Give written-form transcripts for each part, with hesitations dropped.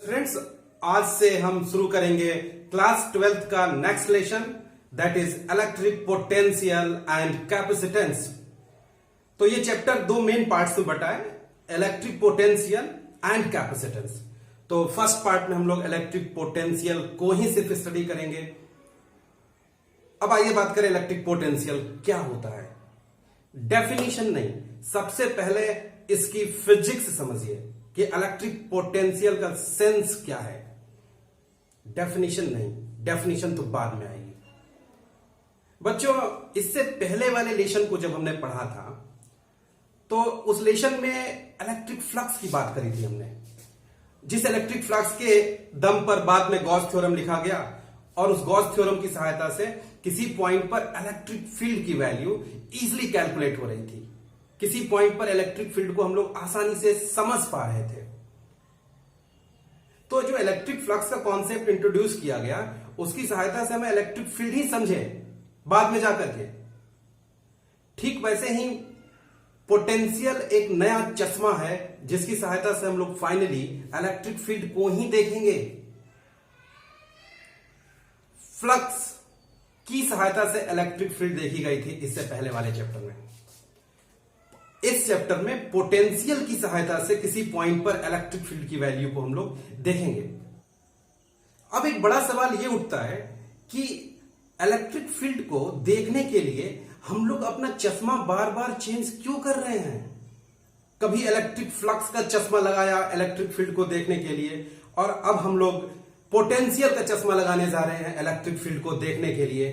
Friends, आज से हम शुरू करेंगे क्लास 12th का next lesson, that is electric potential and capacitance. तो ये चैप्टर दो मेन पार्ट्स में बटा है, इलेक्ट्रिक पोटेंशियल एंड कैपेसिटेंस। तो फर्स्ट पार्ट में हम लोग इलेक्ट्रिक पोटेंशियल को ही सिर्फ स्टडी करेंगे। अब आइए बात करें इलेक्ट्रिक पोटेंशियल क्या होता है। डेफिनेशन नहीं, सबसे पहले इसकी फिजिक्स समझिए कि इलेक्ट्रिक पोटेंशियल का सेंस क्या है। डेफिनेशन नहीं, डेफिनेशन तो बाद में आएगी। बच्चों, इससे पहले वाले लेसन को जब हमने पढ़ा था तो उस लेसन में इलेक्ट्रिक फ्लक्स की बात करी थी हमने, जिस इलेक्ट्रिक फ्लक्स के दम पर बाद में गॉस थ्योरम लिखा गया और उस गॉस थ्योरम की सहायता से किसी पॉइंट पर इलेक्ट्रिक फील्ड की वैल्यू इजीली कैलकुलेट हो रही थी। किसी पॉइंट पर इलेक्ट्रिक फील्ड को हम लोग आसानी से समझ पा रहे थे। तो जो इलेक्ट्रिक फ्लक्स का कॉन्सेप्ट इंट्रोड्यूस किया गया, उसकी सहायता से हमें इलेक्ट्रिक फील्ड ही समझे बाद में जाकर के। ठीक वैसे ही पोटेंशियल एक नया चश्मा है जिसकी सहायता से हम लोग फाइनली इलेक्ट्रिक फील्ड को ही देखेंगे। फ्लक्स की सहायता से इलेक्ट्रिक फील्ड देखी गई थी इससे पहले वाले चैप्टर में। इस चैप्टर में पोटेंशियल की सहायता से किसी पॉइंट पर इलेक्ट्रिक फील्ड की वैल्यू को हम लोग देखेंगे। अब एक बड़ा सवाल यह उठता है कि इलेक्ट्रिक फील्ड को देखने के लिए हम लोग अपना चश्मा बार बार चेंज क्यों कर रहे हैं। कभी इलेक्ट्रिक फ्लक्स का चश्मा लगाया इलेक्ट्रिक फील्ड को देखने के लिए, और अब हम लोग पोटेंशियल का चश्मा लगाने जा रहे हैं इलेक्ट्रिक फील्ड को देखने के लिए।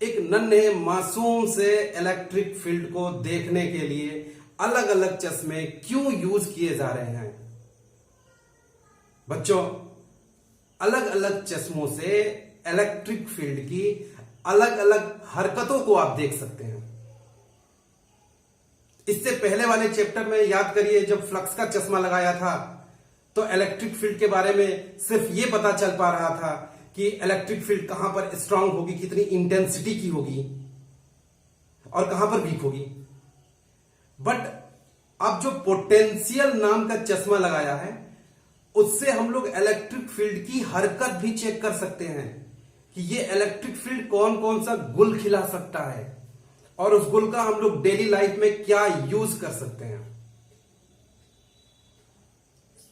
एक नन्हे मासूम से इलेक्ट्रिक फील्ड को देखने के लिए अलग अलग चश्मे क्यों यूज किए जा रहे हैं। बच्चों, अलग अलग चश्मों से इलेक्ट्रिक फील्ड की अलग अलग हरकतों को आप देख सकते हैं। इससे पहले वाले चैप्टर में याद करिए, जब फ्लक्स का चश्मा लगाया था तो इलेक्ट्रिक फील्ड के बारे में सिर्फ यह पता चल पा रहा था कि इलेक्ट्रिक फील्ड कहां पर स्ट्रांग होगी, कितनी इंटेंसिटी की होगी और कहां पर वीक होगी। बट अब जो पोटेंशियल नाम का चश्मा लगाया है, उससे हम लोग इलेक्ट्रिक फील्ड की हरकत भी चेक कर सकते हैं कि ये इलेक्ट्रिक फील्ड कौन कौन सा गुल खिला सकता है और उस गुल का हम लोग डेली लाइफ में क्या यूज कर सकते हैं।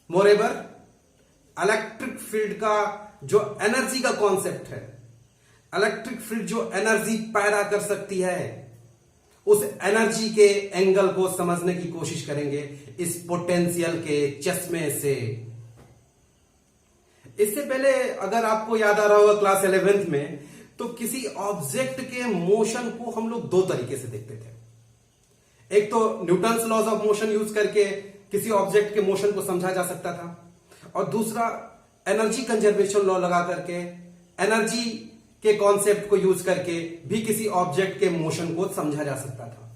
मोरेवर, इलेक्ट्रिक फील्ड का जो एनर्जी का कॉन्सेप्ट है, इलेक्ट्रिक फील्ड जो एनर्जी पैदा कर सकती है, उस एनर्जी के एंगल को समझने की कोशिश करेंगे इस पोटेंशियल के चश्मे से। इससे पहले अगर आपको याद आ रहा होगा क्लास 11th में, तो किसी ऑब्जेक्ट के मोशन को हम लोग दो तरीके से देखते थे। एक तो Newton's laws of motion use करके किसी ऑब्जेक्ट के मोशन को समझा जा सकता था, और दूसरा एनर्जी कंजर्वेशन लॉ लगा करके एनर्जी के कॉन्सेप्ट को यूज करके भी किसी ऑब्जेक्ट के मोशन को समझा जा सकता था।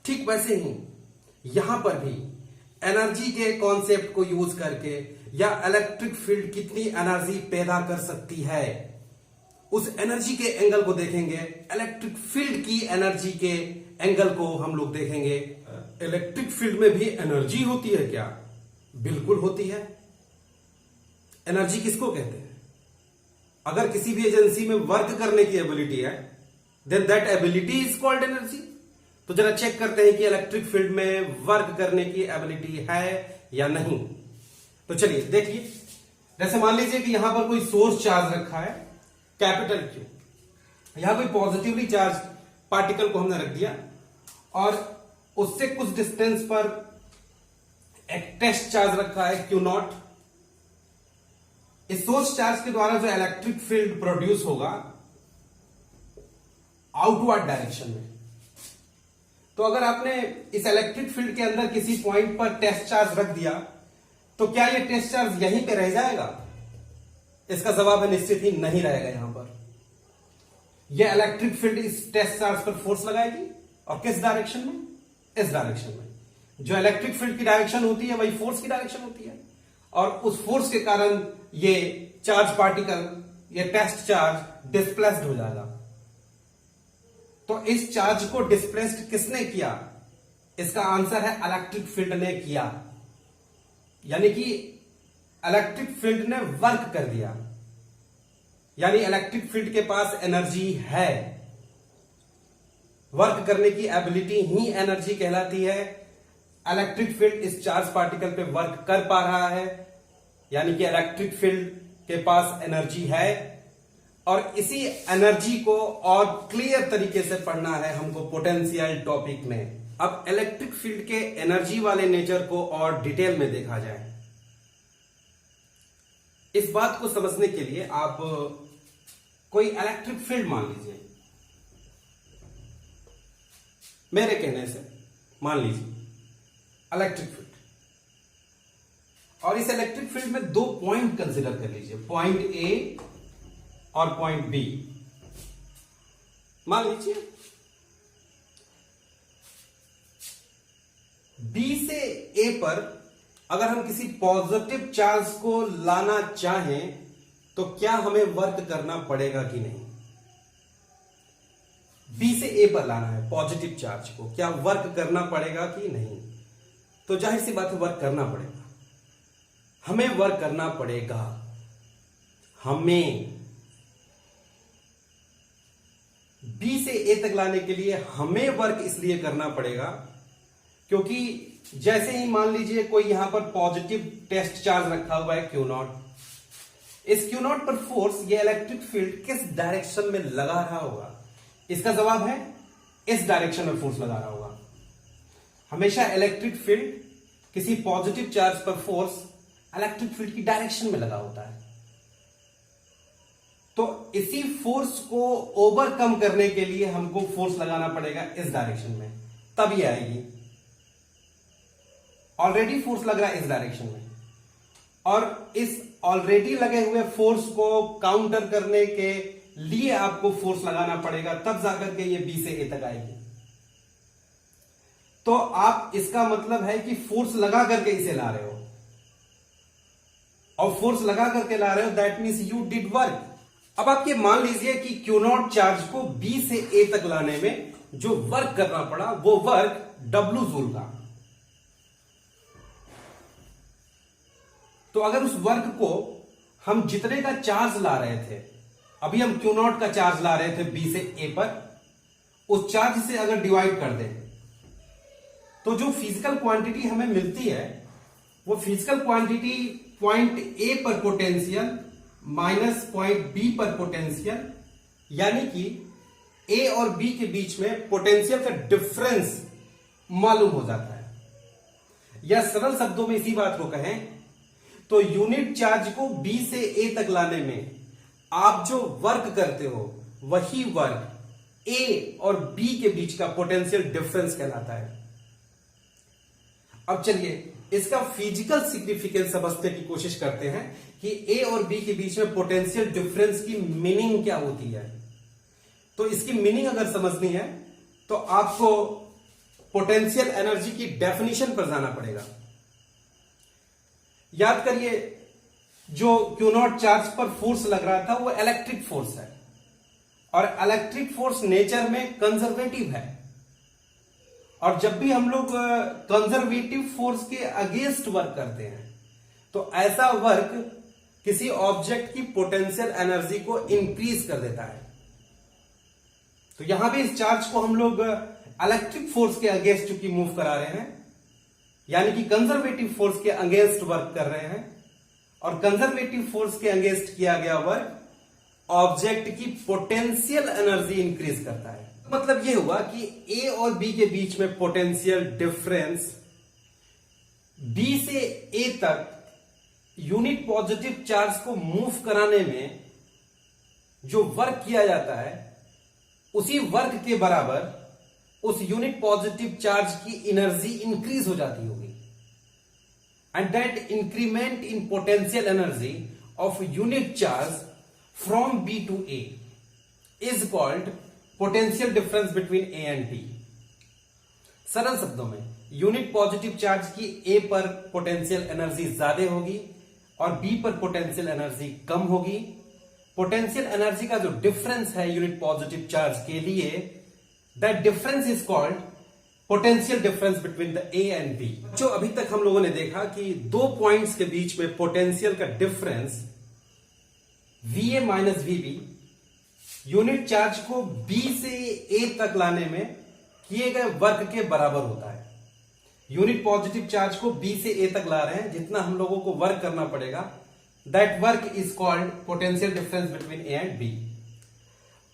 ठीक वैसे ही यहां पर भी एनर्जी के कॉन्सेप्ट को यूज करके या इलेक्ट्रिक फील्ड कितनी एनर्जी पैदा कर सकती है, उस एनर्जी के एंगल को देखेंगे। इलेक्ट्रिक फील्ड की एनर्जी के एंगल को हम लोग देखेंगे। इलेक्ट्रिक फील्ड में भी एनर्जी होती है क्या? बिल्कुल होती है। एनर्जी किसको कहते हैं? अगर किसी भी एजेंसी में वर्क करने की एबिलिटी है, then that ability is called energy. तो जरा चेक करते हैं कि इलेक्ट्रिक फील्ड में वर्क करने की एबिलिटी है या नहीं। तो चलिए देखिए, जैसे मान लीजिए कि यहां पर कोई सोर्स चार्ज रखा है कैपिटल क्यू, यहां कोई पॉजिटिवली चार्ज पार्टिकल को हमने रख दिया और उससे कुछ डिस्टेंस पर एक टेस्ट चार्ज रखा है क्यू नॉट। इस सोर्स चार्ज के द्वारा जो इलेक्ट्रिक फील्ड प्रोड्यूस होगा आउटवर्ड डायरेक्शन में। तो अगर आपने इस इलेक्ट्रिक फील्ड के अंदर किसी पॉइंट पर टेस्ट चार्ज रख दिया, तो क्या यह टेस्ट चार्ज यहीं पे रह जाएगा? इसका जवाब है निश्चित ही नहीं रहेगा। यहां पर यह इलेक्ट्रिक फील्ड इस टेस्ट चार्ज पर फोर्स लगाएगी, और किस डायरेक्शन में? इस डायरेक्शन में। जो इलेक्ट्रिक फील्ड की डायरेक्शन होती है वही फोर्स की डायरेक्शन होती है, और उस फोर्स के कारण ये चार्ज पार्टिकल, ये टेस्ट चार्ज डिस्प्लेस्ड हो जाएगा। तो इस चार्ज को डिस्प्लेस्ड किसने किया? इसका आंसर है इलेक्ट्रिक फील्ड ने किया। यानी कि इलेक्ट्रिक फील्ड ने वर्क कर दिया, यानी इलेक्ट्रिक फील्ड के पास एनर्जी है, वर्क करने की एबिलिटी ही एनर्जी कहलाती है। इलेक्ट्रिक फील्ड इस चार्ज पार्टिकल पे वर्क कर पा रहा है, यानी कि इलेक्ट्रिक फील्ड के पास एनर्जी है। और इसी एनर्जी को और क्लियर तरीके से पढ़ना है हमको पोटेंशियल टॉपिक में। अब इलेक्ट्रिक फील्ड के एनर्जी वाले नेचर को और डिटेल में देखा जाए। इस बात को समझने के लिए आप कोई इलेक्ट्रिक फील्ड मान लीजिए, मेरे कहने से मान लीजिए इलेक्ट्रिक फील्ड, और इस इलेक्ट्रिक फील्ड में दो पॉइंट कंसीडर कर लीजिए, पॉइंट ए और पॉइंट बी मान लीजिए। बी से ए पर अगर हम किसी पॉजिटिव चार्ज को लाना चाहें तो क्या हमें वर्क करना पड़ेगा कि नहीं? बी से ए पर लाना है पॉजिटिव चार्ज को, क्या वर्क करना पड़ेगा कि नहीं? तो जाहिर सी बात है वर्क करना पड़ेगा, हमें वर्क करना पड़ेगा। हमें बी से ए तक लाने के लिए हमें वर्क इसलिए करना पड़ेगा क्योंकि जैसे ही मान लीजिए कोई यहां पर पॉजिटिव टेस्ट चार्ज रखा हुआ है Q नॉट, इस Q नॉट पर फोर्स ये इलेक्ट्रिक फील्ड किस डायरेक्शन में लगा रहा होगा? इसका जवाब है इस डायरेक्शन में फोर्स लगा रहा होगा। हमेशा इलेक्ट्रिक फील्ड किसी पॉजिटिव चार्ज पर फोर्स इलेक्ट्रिक फील्ड की डायरेक्शन में लगा होता है। तो इसी फोर्स को ओवरकम करने के लिए हमको फोर्स लगाना पड़ेगा इस डायरेक्शन में, तब ये आएगी। ऑलरेडी फोर्स लग रहा है इस डायरेक्शन में, और इस ऑलरेडी लगे हुए फोर्स को काउंटर करने के लिए आपको फोर्स लगाना पड़ेगा, तब जाकर के ये बी से ए तक आएगी। तो आप इसका मतलब है कि फोर्स लगा करके इसे ला रहे हो, और फोर्स लगा करके ला रहे हो, that means you did work. अब आप ये मान लीजिए कि क्यू नॉट चार्ज को बी से ए तक लाने में जो वर्क करना पड़ा वो वर्क W जूल का। तो अगर उस वर्क को हम जितने का चार्ज ला रहे थे, अभी हम क्यू नॉट का चार्ज ला रहे थे बी से ए पर, उस चार्ज से अगर डिवाइड कर दें तो जो फिजिकल क्वांटिटी हमें मिलती है वो फिजिकल क्वांटिटी पॉइंट ए पर पोटेंशियल माइनस पॉइंट बी पर पोटेंशियल, यानी कि ए और बी के बीच में पोटेंशियल का डिफरेंस मालूम हो जाता है। या सरल शब्दों में इसी बात को कहें तो यूनिट चार्ज को बी से ए तक लाने में आप जो वर्क करते हो वही वर्क ए और बी के बीच का पोटेंशियल डिफरेंस कहलाता है। अब चलिए इसका फिजिकल सिग्निफिकेंस समझने की कोशिश करते हैं कि ए और बी के बीच में पोटेंशियल डिफरेंस की मीनिंग क्या होती है। तो इसकी मीनिंग अगर समझनी है तो आपको पोटेंशियल एनर्जी की डेफिनेशन पर जाना पड़ेगा। याद करिए जो क्यू नॉट चार्ज पर फोर्स लग रहा था वो इलेक्ट्रिक फोर्स है, और इलेक्ट्रिक फोर्स नेचर में कंजर्वेटिव है, और जब भी हम लोग कंजर्वेटिव फोर्स के अगेंस्ट वर्क करते हैं तो ऐसा वर्क किसी ऑब्जेक्ट की पोटेंशियल एनर्जी को इंक्रीज कर देता है। तो यहां भी इस चार्ज को हम लोग इलेक्ट्रिक फोर्स के अगेंस्ट चूंकि मूव करा रहे हैं, यानी कि कंजर्वेटिव फोर्स के अगेंस्ट वर्क कर रहे हैं, और कंजर्वेटिव फोर्स के अगेंस्ट किया गया वर्क ऑब्जेक्ट की पोटेंशियल एनर्जी इंक्रीज करता है। मतलब यह हुआ कि ए और बी के बीच में पोटेंशियल डिफरेंस बी से ए तक यूनिट पॉजिटिव चार्ज को मूव कराने में जो वर्क किया जाता है उसी वर्क के बराबर उस यूनिट पॉजिटिव चार्ज की एनर्जी इंक्रीज हो जाती होगी, and that increment in potential energy of unit charge from B to A is called potential difference between A and B. सरल शब्दों में यूनिट पॉजिटिव चार्ज की ए पर पोटेंशियल एनर्जी ज्यादा होगी और बी पर पोटेंशियल एनर्जी कम होगी। पोटेंशियल एनर्जी का जो डिफरेंस है यूनिट पॉजिटिव चार्ज के लिए, that difference is called potential difference between the A and B. जो अभी तक हम लोगों ने देखा कि दो पॉइंट्स के बीच में पोटेंशियल का difference VA minus VB unit charge को B से A तक लाने में किए गए वर्क के बराबर होता है। यूनिट पॉजिटिव चार्ज को B से A तक ला रहे हैं, जितना हम लोगों को वर्क करना पड़ेगा, that work is called potential difference between A and B।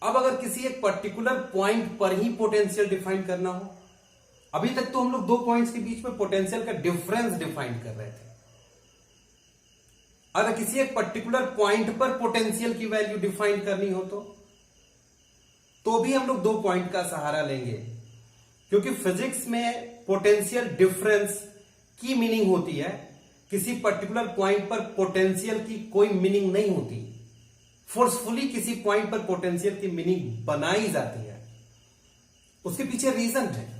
अब अगर किसी एक पर्टिकुलर पॉइंट पर ही पोटेंशियल डिफाइन करना हो, अभी तक तो हम लोग दो पॉइंट्स के बीच में पोटेंशियल का डिफरेंस डिफाइन कर रहे थे। अगर किसी एक पर्टिकुलर पॉइंट पर पोटेंशियल की वैल्यू डिफाइन करनी हो तो भी हम लोग दो पॉइंट का सहारा लेंगे, क्योंकि फिजिक्स में पोटेंशियल डिफरेंस की मीनिंग होती है, किसी पर्टिकुलर पॉइंट पर पोटेंशियल की कोई मीनिंग नहीं होती। फोर्सफुली किसी पॉइंट पर पोटेंशियल की मीनिंग बनाई जाती है, उसके पीछे रीजन है,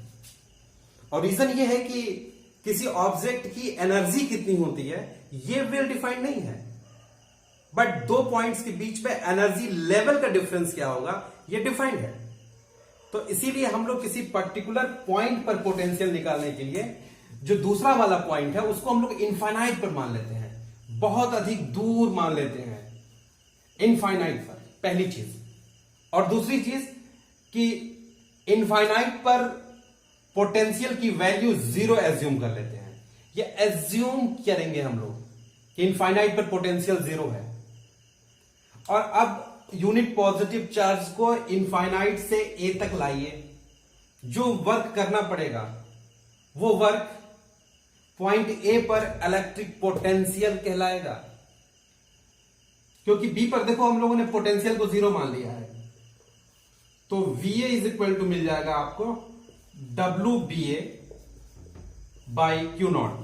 और रीजन ये है कि किसी ऑब्जेक्ट की एनर्जी कितनी होती है ये वेल डिफाइंड नहीं है, बट दो पॉइंट्स के बीच में एनर्जी लेवल का डिफरेंस क्या होगा ये डिफाइंड है। तो इसीलिए हम लोग किसी पर्टिकुलर पॉइंट पर पोटेंशियल निकालने के लिए जो दूसरा वाला पॉइंट है उसको हम लोग इनफाइनाइट पर मान लेते हैं, बहुत अधिक दूर मान लेते हैं इनफाइनाइट पर, पहली चीज। और दूसरी चीज कि इनफाइनाइट पर पोटेंशियल की वैल्यू जीरो एज्यूम कर लेते हैं। ये एज्यूम करेंगे हम लोग कि इनफाइनाइट पर पोटेंशियल जीरो है, और अब यूनिट पॉजिटिव चार्ज को इनफाइनाइट से ए तक लाइए। जो वर्क करना पड़ेगा वो वर्क पॉइंट ए पर इलेक्ट्रिक पोटेंशियल कहलाएगा, क्योंकि बी पर देखो हम लोगों ने पोटेंशियल को जीरो मान लिया है। तो VA इज इक्वल टू मिल जाएगा आपको WBA बाई Q नॉट,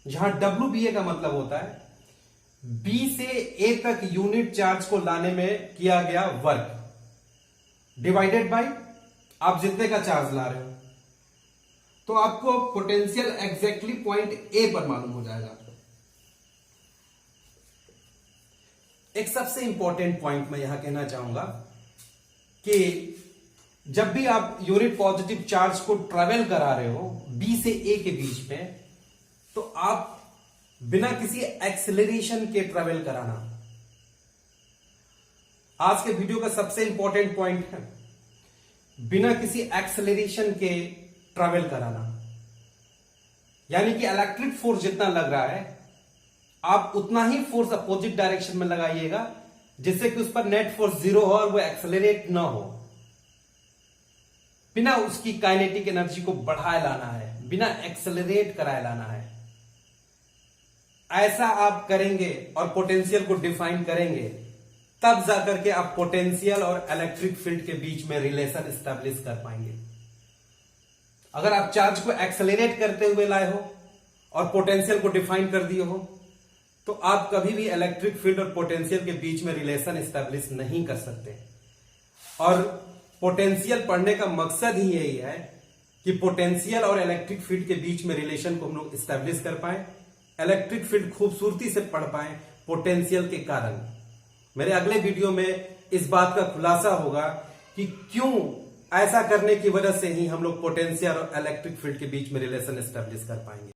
जहां WBA का मतलब होता है B से A तक यूनिट चार्ज को लाने में किया गया वर्क डिवाइडेड बाय आप जितने का चार्ज ला रहे हो। तो आपको पोटेंशियल एग्जैक्टली पॉइंट A पर मालूम हो जाएगा। एक सबसे इंपॉर्टेंट पॉइंट मैं यहां कहना चाहूंगा कि जब भी आप यूनिट पॉजिटिव चार्ज को ट्रेवल करा रहे हो B से A के बीच में, तो आप बिना किसी एक्सेलरेशन के ट्रेवल कराना। आज के वीडियो का सबसे इंपॉर्टेंट पॉइंट है बिना किसी एक्सेलरेशन के ट्रेवल कराना, यानी कि इलेक्ट्रिक फोर्स जितना लग रहा है आप उतना ही फोर्स अपोजिट डायरेक्शन में लगाइएगा, जिससे कि उस पर नेट फोर्स जीरो हो और वो एक्सेलरेट ना हो। बिना उसकी काइनेटिक एनर्जी को बढ़ाए लाना है, बिना एक्सेलरेट कराए लाना है। ऐसा आप करेंगे और पोटेंशियल को डिफाइन करेंगे, तब जाकर के आप पोटेंशियल और इलेक्ट्रिक फील्ड के बीच में रिलेशन एस्टेब्लिश कर पाएंगे। अगर आप चार्ज को एक्सेलरेट करते हुए लाए हो और पोटेंशियल को डिफाइन कर दिए हो, तो आप कभी भी इलेक्ट्रिक फील्ड और पोटेंशियल के बीच में रिलेशन एस्टेब्लिश नहीं कर सकते। और पोटेंशियल पढ़ने का मकसद ही यही है कि पोटेंशियल और इलेक्ट्रिक फील्ड के बीच में रिलेशन को हम लोग एस्टेब्लिश कर पाए, इलेक्ट्रिक फील्ड खूबसूरती से पढ़ पाए पोटेंशियल के कारण। मेरे अगले वीडियो में इस बात का खुलासा होगा कि क्यों ऐसा करने की वजह से ही हम लोग पोटेंशियल और इलेक्ट्रिक फील्ड के बीच में रिलेशन एस्टेब्लिश कर पाएंगे।